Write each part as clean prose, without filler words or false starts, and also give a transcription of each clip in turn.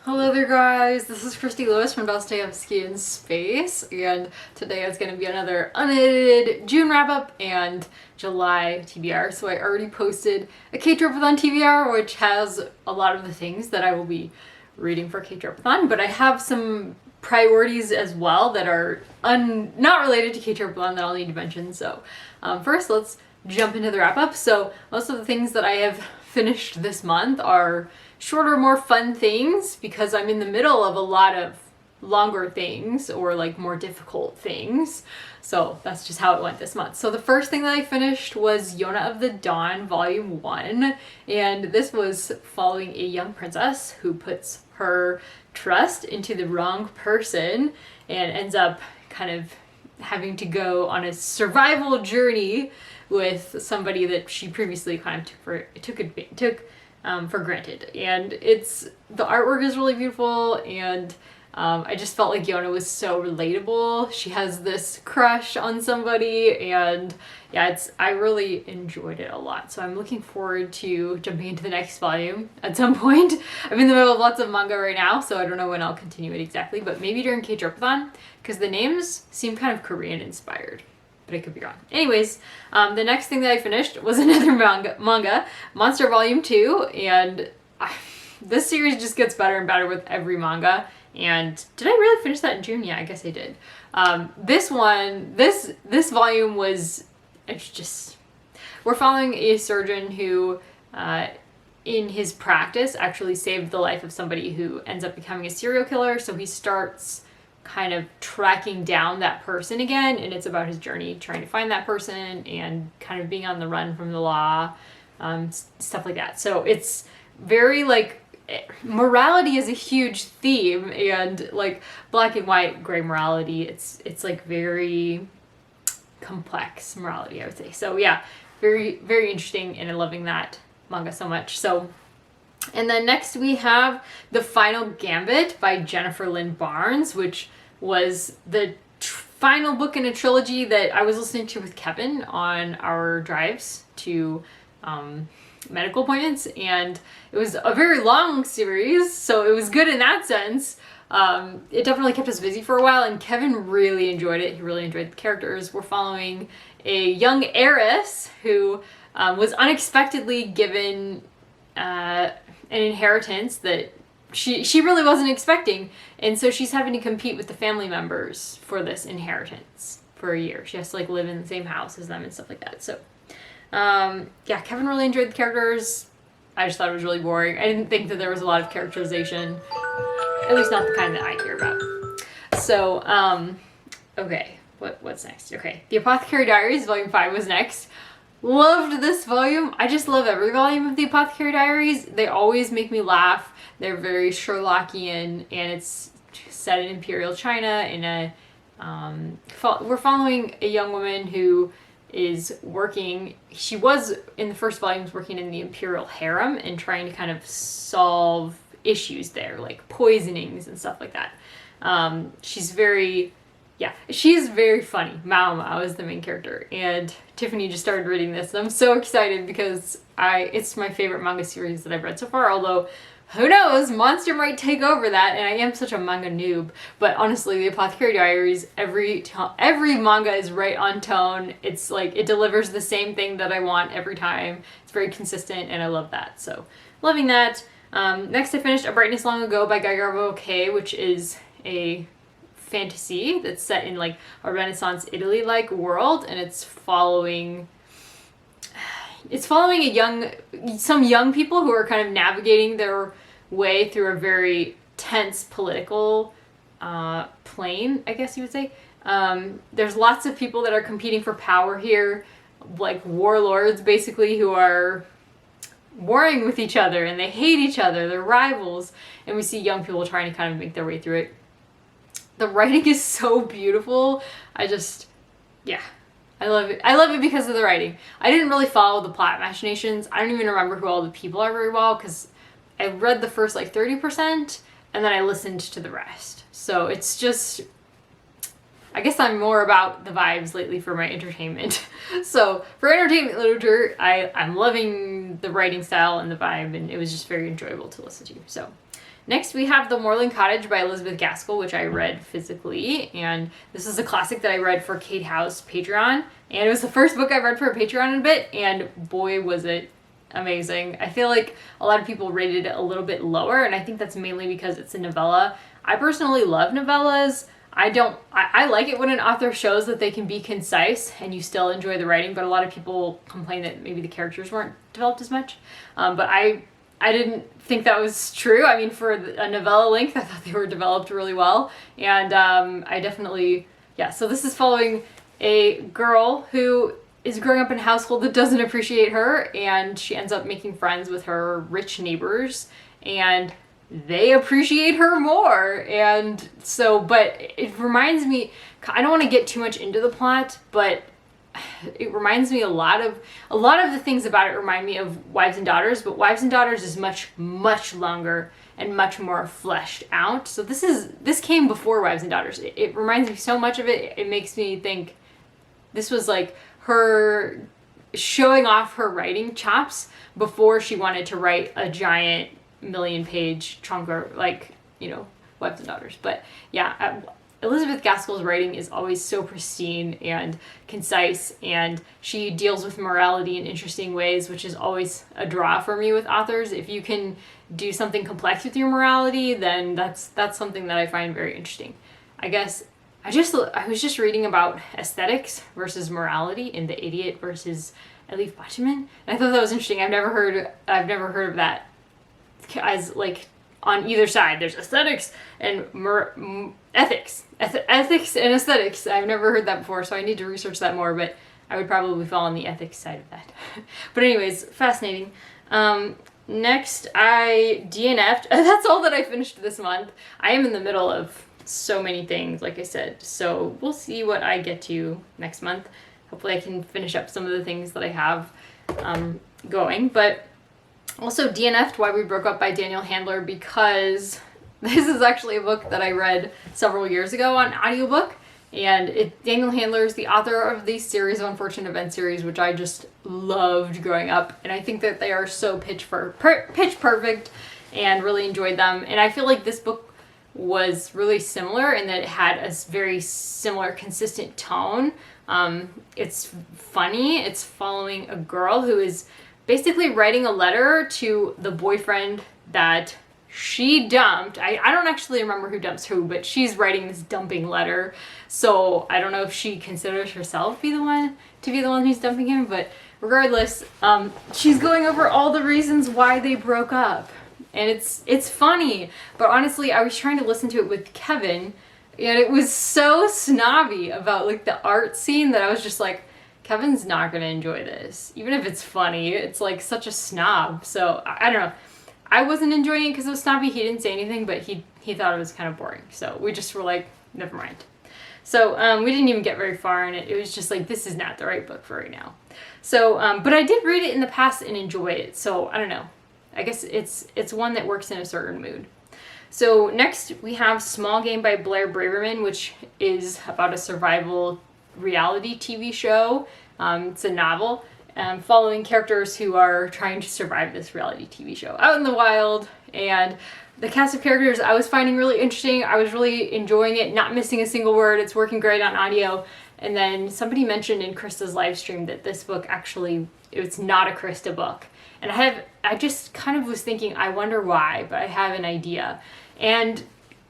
Hello there guys, this is Christy Lewis from Dostoevsky in Space, and today is going to be another unedited June wrap-up and July TBR. So I already posted a K-Tropathon TBR, which has a lot of the things that I will be reading for K-Tropathon, but I have some priorities as well that are not related to K-Tropathon that I'll need to mention. So first, let's jump into the wrap-up. So most of the things that I have finished this month are shorter, more fun things because I'm in the middle of a lot of longer things or like more difficult things. So that's just how it went this month. So the first thing that I finished was Yona of the Dawn Volume 1, and this was following a young princess who puts her trust into the wrong person and ends up kind of having to go on a survival journey with somebody that she previously kind of took for granted. And the artwork is really beautiful, and I just felt like Yona was so relatable. She has this crush on somebody, and yeah, I really enjoyed it a lot. So I'm looking forward to jumping into the next volume at some point. I'm in the middle of lots of manga right now, so I don't know when I'll continue it exactly, but maybe during K-Tropathon, because the names seem kind of Korean inspired. But I could be wrong. Anyways, the next thing that I finished was another manga, Monster Volume 2, and this series just gets better and better with every manga. And did I really finish that in June? Yeah, I guess I did. This volume was, we're following a surgeon who, in his practice, actually saved the life of somebody who ends up becoming a serial killer. So he starts kind of tracking down that person again, and it's about his journey trying to find that person and kind of being on the run from the law, stuff like that. So it's very like, morality is a huge theme, and like black and white, gray morality, it's like very complex morality, I would say. So yeah, very, very interesting, and I'm loving that manga so much. So, and then next we have The Final Gambit by Jennifer Lynn Barnes, which was the final book in a trilogy that I was listening to with Kevin on our drives to medical appointments, and it was a very long series, so it was good in that sense. It definitely kept us busy for a while, and Kevin really enjoyed it. He really enjoyed the characters. We're following a young heiress who was unexpectedly given an inheritance that she really wasn't expecting, and so she's having to compete with the family members for this inheritance for a year. She has to like live in the same house as them and stuff like that. So yeah, Kevin really enjoyed the characters. I just thought it was really boring. I didn't think that there was a lot of characterization, at least not the kind that I care about. So okay, what's next? Okay, The Apothecary Diaries Volume 5 was next. Loved this volume. I just love every volume of The Apothecary Diaries. They always make me laugh. They're very Sherlockian, and it's set in Imperial China in a we're following a young woman who is working, she was in the first volumes working in the Imperial harem and trying to kind of solve issues there, like poisonings and stuff like that. She's very funny. Mao Mao is the main character, and Tiffany just started reading this, and I'm so excited because it's my favorite manga series that I've read so far, although who knows, Monster might take over that, and I am such a manga noob. But honestly, The Apothecary Diaries, every manga is right on tone. It's like, it delivers the same thing that I want every time. It's very consistent, and I love that. So, loving that. Next I finished A Brightness Long Ago by Gavriel K, which is a fantasy that's set in like a Renaissance Italy-like world, and it's following some young people who are kind of navigating their way through a very tense political plane, I guess you would say. There's lots of people that are competing for power here, like warlords basically, who are warring with each other, and they hate each other, they're rivals, and we see young people trying to kind of make their way through it. The writing is so beautiful. I love it. I love it because of the writing. I didn't really follow the plot machinations. I don't even remember who all the people are very well, because I read the first like 30% and then I listened to the rest. So it's just, I guess I'm more about the vibes lately for my entertainment. So for entertainment literature, I'm loving the writing style and the vibe, and it was just very enjoyable to listen to. So Next, we have The Moorland Cottage by Elizabeth Gaskell, which I read physically, and this is a classic that I read for Kate House Patreon, and it was the first book I read for a Patreon in a bit, and boy was it amazing. I feel like a lot of people rated it a little bit lower, and I think that's mainly because it's a novella. I personally love novellas. I like it when an author shows that they can be concise and you still enjoy the writing, but a lot of people complain that maybe the characters weren't developed as much. But I didn't think that was true. I mean, for a novella length, I thought they were developed really well. And I definitely, yeah, so this is following a girl who is growing up in a household that doesn't appreciate her, and she ends up making friends with her rich neighbors, and they appreciate her more. And so, but it reminds me, I don't want to get too much into the plot, but it reminds me a lot of the things about it remind me of Wives and Daughters, but Wives and Daughters is much longer and much more fleshed out. So this came before Wives and Daughters. It reminds me so much of it. It makes me think this was like her showing off her writing chops before she wanted to write a giant million-page chunker like, you know, Wives and Daughters. But yeah, Elizabeth Gaskell's writing is always so pristine and concise, and she deals with morality in interesting ways, which is always a draw for me with authors. If you can do something complex with your morality, then that's something that I find very interesting. I guess I was just reading about aesthetics versus morality in The Idiot versus Elif Batuman, and I thought that was interesting. I've never heard of that as like on either side. There's aesthetics and ethics and aesthetics. I've never heard that before, so I need to research that more, but I would probably fall on the ethics side of that. But anyways, fascinating. Next, I DNF'd. That's all that I finished this month. I am in the middle of so many things, like I said, so we'll see what I get to next month. Hopefully I can finish up some of the things that I have going, but also DNF'd Why We Broke Up by Daniel Handler, because this is actually a book that I read several years ago on audiobook, and Daniel Handler is the author of the Series of Unfortunate Events series, which I just loved growing up, and I think that they are so pitch perfect and really enjoyed them. And I feel like this book was really similar in that it had a very similar consistent tone. It's funny. It's following a girl who is basically writing a letter to the boyfriend that she dumped. I don't actually remember who dumps who, but she's writing this dumping letter. So I don't know if she considers herself to be the one who's dumping him, but regardless, she's going over all the reasons why they broke up. And it's funny, but honestly, I was trying to listen to it with Kevin, and it was so snobby about like the art scene that I was just like, Kevin's not gonna enjoy this. Even if it's funny, it's like such a snob. So I don't know. I wasn't enjoying it because it was snobby. He didn't say anything, but he thought it was kind of boring. So we just were like, never mind. So we didn't even get very far in it. It was just like, this is not the right book for right now. So, but I did read it in the past and enjoy it. So I don't know. I guess it's one that works in a certain mood. So next we have Small Game by Blair Braverman, which is about a survival reality TV show. It's a novel following characters who are trying to survive this reality TV show out in the wild. And the cast of characters I was finding really interesting. I was really enjoying it, not missing a single word. It's working great on audio. And then somebody mentioned in Krista's live stream that this book actually, it's not a Krista book. And I just kind of was thinking, I wonder why, but I have an idea. And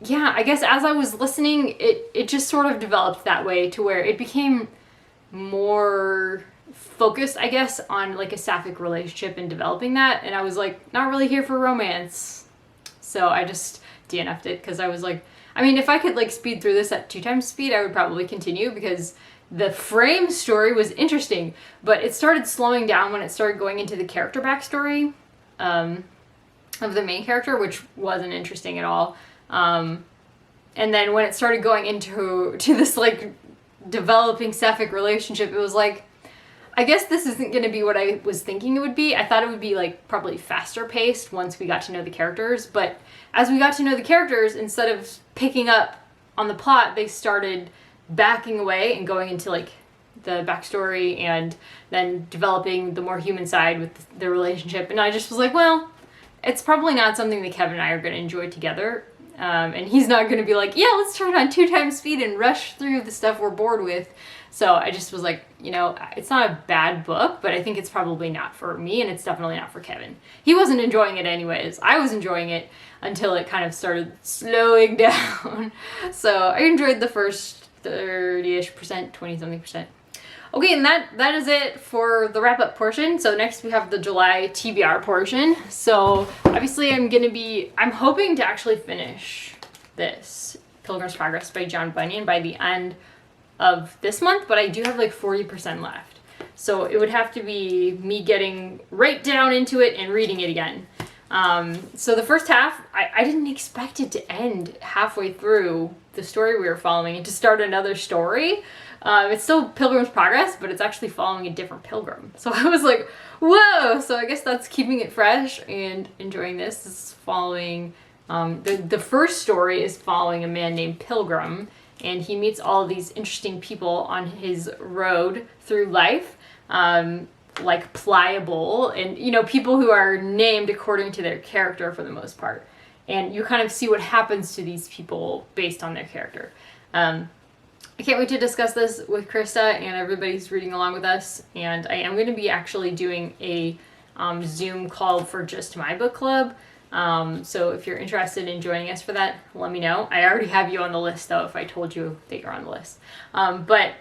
yeah, I guess as I was listening, it just sort of developed that way to where it became more focused, I guess, on like a sapphic relationship and developing that. And I was like, not really here for romance. So I just DNF'd it because I was like, I mean, if I could like speed through this at 2 times speed, I would probably continue because the frame story was interesting, but it started slowing down when it started going into the character backstory of the main character, which wasn't interesting at all. And then when it started going into this like developing sapphic relationship, it was like, I guess this isn't going to be what I was thinking it would be. I thought it would be like probably faster paced once we got to know the characters, but as we got to know the characters, instead of picking up on the plot, they started backing away and going into like the backstory and then developing the more human side with the relationship. And I just was like, well, it's probably not something that Kevin and I are going to enjoy together. And he's not going to be like, yeah, let's turn on 2 times speed and rush through the stuff we're bored with. So I just was like, you know, it's not a bad book, but I think it's probably not for me, and it's definitely not for Kevin. He wasn't enjoying it anyways. I was enjoying it until it kind of started slowing down. So I enjoyed the first 30-ish%, 20-something%. Okay, and that is it for the wrap-up portion. So next we have the July TBR portion. So obviously I'm hoping to actually finish this Pilgrim's Progress by John Bunyan by the end of this month, but I do have like 40% left. So it would have to be me getting right down into it and reading it again. So the first half, I didn't expect it to end halfway through the story we were following and to start another story. It's still Pilgrim's Progress, but it's actually following a different pilgrim. So I was like, whoa! So I guess that's keeping it fresh and enjoying this. This is following, the first story is following a man named Pilgrim, and he meets all of these interesting people on his road through life, like Pliable, and, you know, people who are named according to their character for the most part. And you kind of see what happens to these people based on their character. I can't wait to discuss this with Krista and everybody who's reading along with us. And I am going to be actually doing a Zoom call for just my book club. So if you're interested in joining us for that, let me know. I already have you on the list though, if I told you that you're on the list. But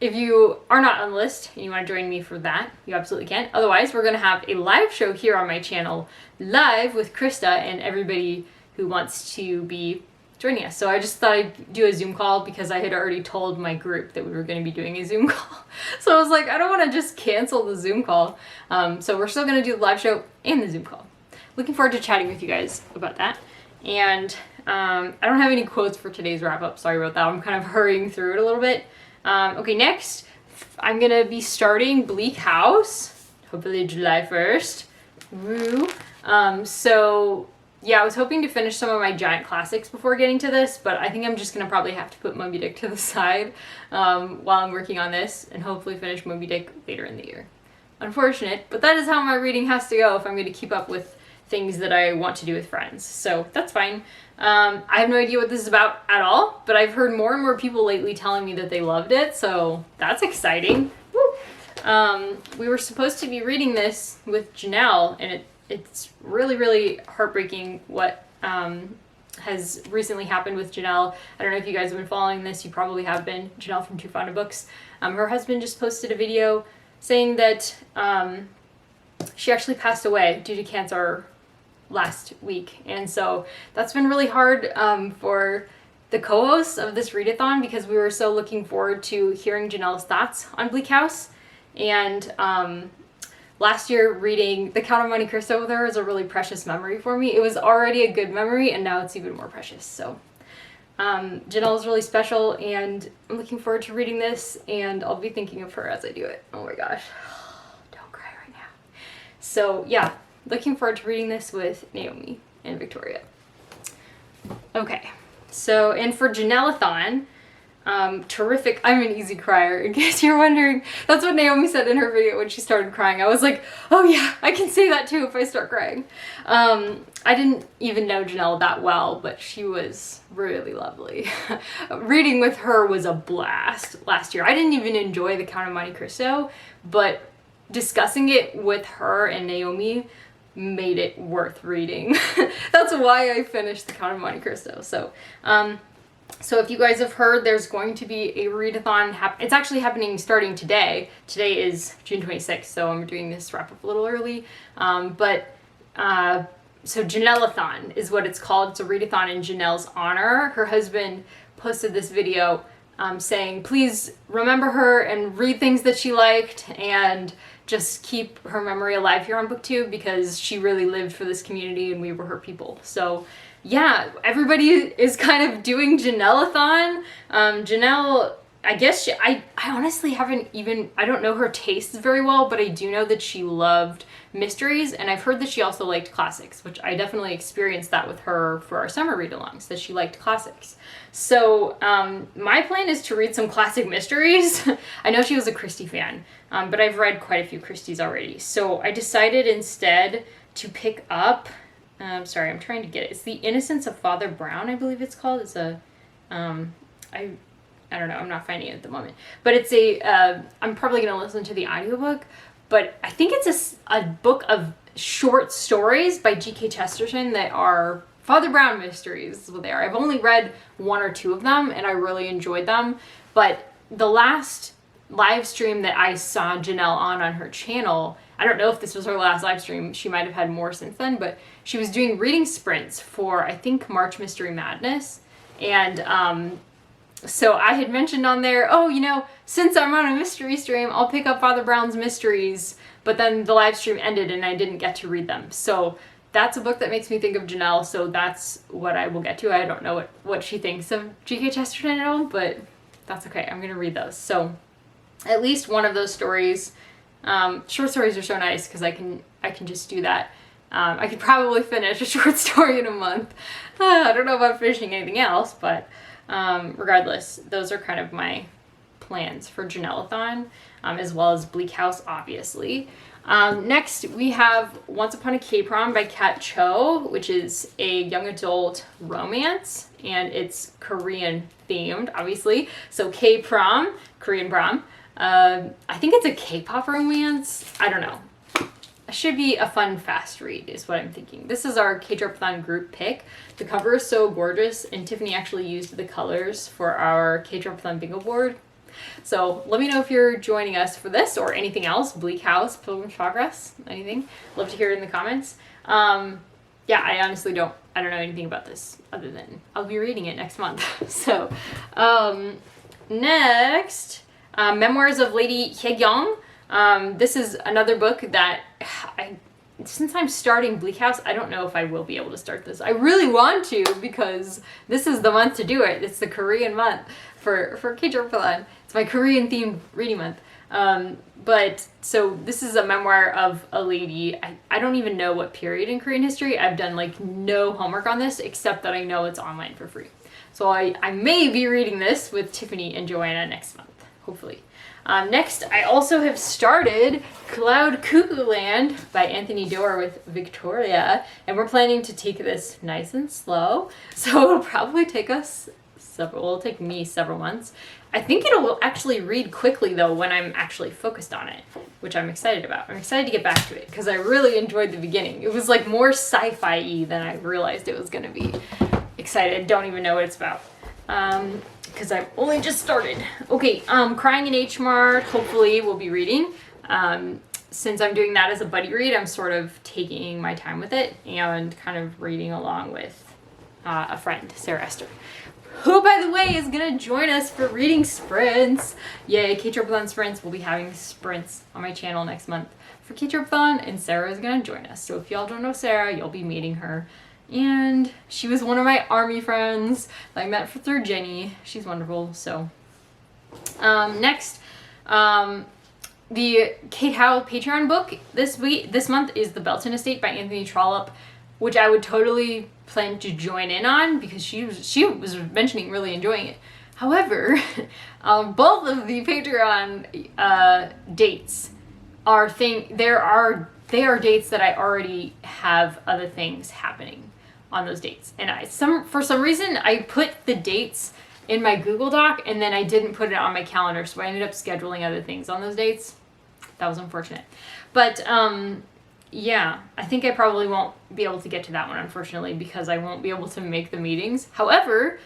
if you are not on the list and you want to join me for that, you absolutely can. Otherwise, we're going to have a live show here on my channel, live with Krista and everybody who wants to be joining us. So I just thought I'd do a Zoom call because I had already told my group that we were going to be doing a Zoom call. So I was like, I don't want to just cancel the Zoom call. So we're still going to do the live show and the Zoom call. Looking forward to chatting with you guys about that. And I don't have any quotes for today's wrap up. Sorry about that. I'm kind of hurrying through it a little bit. Okay, next I'm going to be starting Bleak House, hopefully July 1st. Woo. So yeah, I was hoping to finish some of my giant classics before getting to this, but I think I'm just going to probably have to put Moby Dick to the side while I'm working on this and hopefully finish Moby Dick later in the year. Unfortunate, but that is how my reading has to go if I'm going to keep up with things that I want to do with friends. So that's fine. I have no idea what this is about at all, but I've heard more and more people lately telling me that they loved it, so that's exciting. Woo! We were supposed to be reading this with Janelle, and it's really, really heartbreaking what has recently happened with Janelle. I don't know if you guys have been following this. You probably have been. Janelle from Too Fond of Books. Her husband just posted a video saying that she actually passed away due to cancer last week. And so that's been really hard for the co-hosts of this readathon because we were so looking forward to hearing Janelle's thoughts on Bleak House. And last year reading The Count of Monte Cristo with her is a really precious memory for me. It was already a good memory and now it's even more precious. So Janelle is really special and I'm looking forward to reading this and I'll be thinking of her as I do it. Oh my gosh. Don't cry right now. So yeah, looking forward to reading this with Naomi and Victoria. Okay, so and for Janelle-a-thon, terrific. I'm an easy crier, in case you're wondering. That's what Naomi said in her video when she started crying. I was like, oh yeah, I can say that too if I start crying. I didn't even know Janelle that well, but she was really lovely. Reading with her was a blast last year. I didn't even enjoy The Count of Monte Cristo, but discussing it with her and Naomi made it worth reading. That's why I finished The Count of Monte Cristo. So, so if you guys have heard, there's going to be a readathon. It's actually happening starting today. Today is June 26th, so I'm doing this wrap up a little early. So Janelle-a-thon is what it's called. It's a readathon in Janelle's honor. Her husband posted this video saying, please remember her and read things that she liked and just keep her memory alive here on BookTube because she really lived for this community and we were her people. So yeah, everybody is kind of doing Janelle-a-thon. Janelle, I guess I honestly haven't even, I don't know her tastes very well, but I do know that she loved mysteries, and I've heard that she also liked classics, which I definitely experienced that with her for our summer read-alongs, that she liked classics. So my plan is to read some classic mysteries. I know she was a Christie fan, but I've read quite a few Christies already. So I decided instead to pick up Sorry, I'm trying to get it. It's The Innocence of Father Brown, I believe it's called. It's a, I don't know, I'm not finding it at the moment. But it's I'm probably going to listen to the audiobook, but I think it's a book of short stories by G.K. Chesterton that are Father Brown mysteries is what they are. I've only read 1 or 2 of them, and I really enjoyed them. But the last live stream that I saw Janelle on her channel, I don't know if this was her last live stream. She might have had more since then, but she was doing reading sprints for, I think, March Mystery Madness. And so I had mentioned on there, oh, you know, since I'm on a mystery stream, I'll pick up Father Brown's mysteries. But then the live stream ended and I didn't get to read them. So that's a book that makes me think of Janelle. So that's what I will get to. I don't know what she thinks of G.K. Chesterton at all, but that's okay. I'm going to read those. So at least one of those stories. Short stories are so nice because I can just do that. I could probably finish a short story in a month. I don't know about finishing anything else, but regardless, those are kind of my plans for Janelle-a-thon, as well as Bleak House, obviously. Next, we have Once Upon a K-Prom by Kat Cho, which is a young adult romance, and it's Korean themed, obviously. So K-Prom, Korean prom. I think it's a K-pop romance. I don't know. It should be a fun, fast read is what I'm thinking. This is our K-Drop-a-thon group pick. The cover is so gorgeous, and Tiffany actually used the colors for our K-Drop-a-thon bingo board. So let me know if you're joining us for this or anything else. Bleak House, Pilgrim's Progress, anything. Love to hear it in the comments. Yeah, I honestly don't know anything about this other than I'll be reading it next month. So next, Memoirs of Lady Hyegyeong. This is another book that since I'm starting Bleak House, I don't know if I will be able to start this. I really want to because this is the month to do it. It's the Korean month for K-Drop-a-thon. It's my Korean themed reading month. But so this is a memoir of a lady. I don't even know what period in Korean history. I've done like no homework on this except that I know it's online for free. So I may be reading this with Tiffany and Joanna next month, hopefully. Next, I also have started Cloud Cuckoo Land by Anthony Doerr with Victoria, and we're planning to take this nice and slow, so it'll probably take us it'll take me several months. I think it'll actually read quickly though when I'm actually focused on it, which I'm excited about. I'm excited to get back to it because I really enjoyed the beginning. It was like more sci-fi-y than I realized it was going to be. Excited, don't even know what it's about. Because I've only just started. Okay, Crying in H-Mart, hopefully we'll be reading. Since I'm doing that as a buddy read, I'm sort of taking my time with it and kind of reading along with a friend, Sarah Esther, who, by the way, is going to join us for reading sprints. Yay, K-Drop-a-thon sprints. We'll be having sprints on my channel next month for K-Drop-a-thon, and Sarah is going to join us. So if y'all don't know Sarah, you'll be meeting her. And she was one of my army friends that I met through Jenny. She's wonderful. So next, the Kate Howell Patreon book this month is The Belton Estate by Anthony Trollope, which I would totally plan to join in on because she was mentioning really enjoying it. However, both of the Patreon dates they are dates that I already have other things happening on those dates, and for some reason I put the dates in my Google Doc and then I didn't put it on my calendar, so I ended up scheduling other things on those dates. That was unfortunate, but yeah, I think I probably won't be able to get to that one, unfortunately, because I won't be able to make the meetings. However,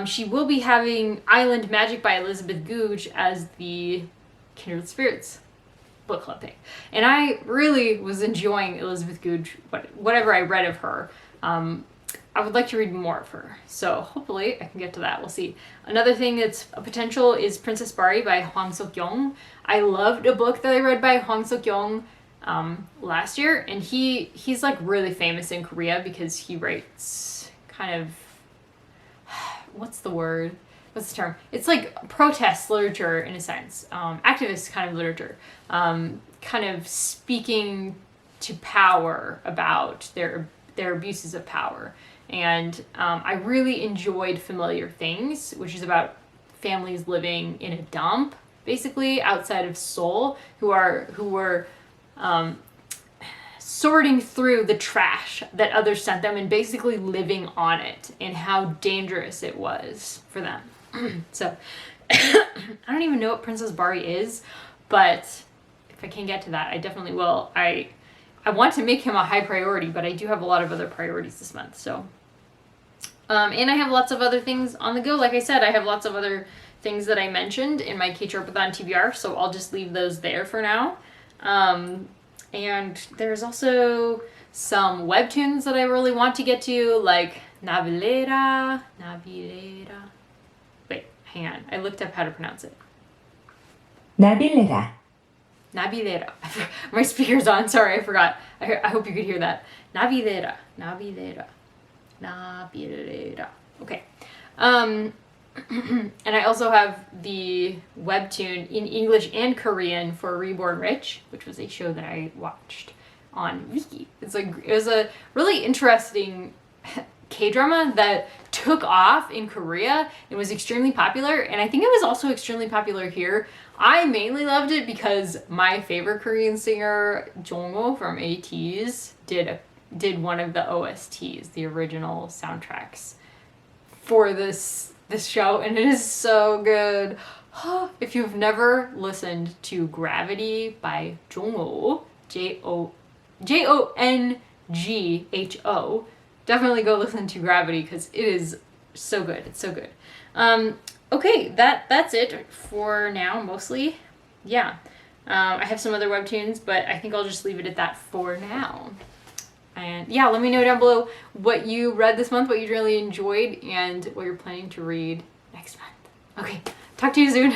she will be having Island Magic by Elizabeth Googe as the Kindred Spirits book club pick. And I really was enjoying Elizabeth Googe, whatever I read of her. I would like to read more of her. So hopefully I can get to that. We'll see. Another thing that's a potential is Princess Bari by Hwang Sok-yong. I loved a book that I read by Hwang Sok-yong last year, and he's like really famous in Korea because he writes kind of what's the term? It's like protest literature in a sense, activist kind of literature, kind of speaking to power about their abuses of power. And I really enjoyed Familiar Things, which is about families living in a dump, basically outside of Seoul, who were sorting through the trash that others sent them and basically living on it and how dangerous it was for them. So I don't even know what Princess Bari is, but if I can get to that, I definitely will. I want to make him a high priority, but I do have a lot of other priorities this month. So, and I have lots of other things on the go. Like I said, I have lots of other things that I mentioned in my K-Tropathon TBR, so I'll just leave those there for now. And there's also some webtoons that I really want to get to, like Navilera. Wait, hang on. I looked up how to pronounce it. Navilera. My speaker's on. Sorry, I forgot. I hope you could hear that. Navilera. Okay. And I also have the webtoon in English and Korean for Reborn Rich, which was a show that I watched on Viki. It was a really interesting K-drama that took off in Korea and was extremely popular, and I think it was also extremely popular here. I mainly loved it because my favorite Korean singer, Jongho from ATEEZ, did one of the OSTs, the original soundtracks for this show, and it is so good. If you've never listened to Gravity by Jongho, Jongho, definitely go listen to Gravity because it is so good. It's so good. Okay, that's it for now, mostly. Yeah. I have some other webtoons, but I think I'll just leave it at that for now. And yeah, let me know down below what you read this month, what you really enjoyed, and what you're planning to read next month. Okay, talk to you soon.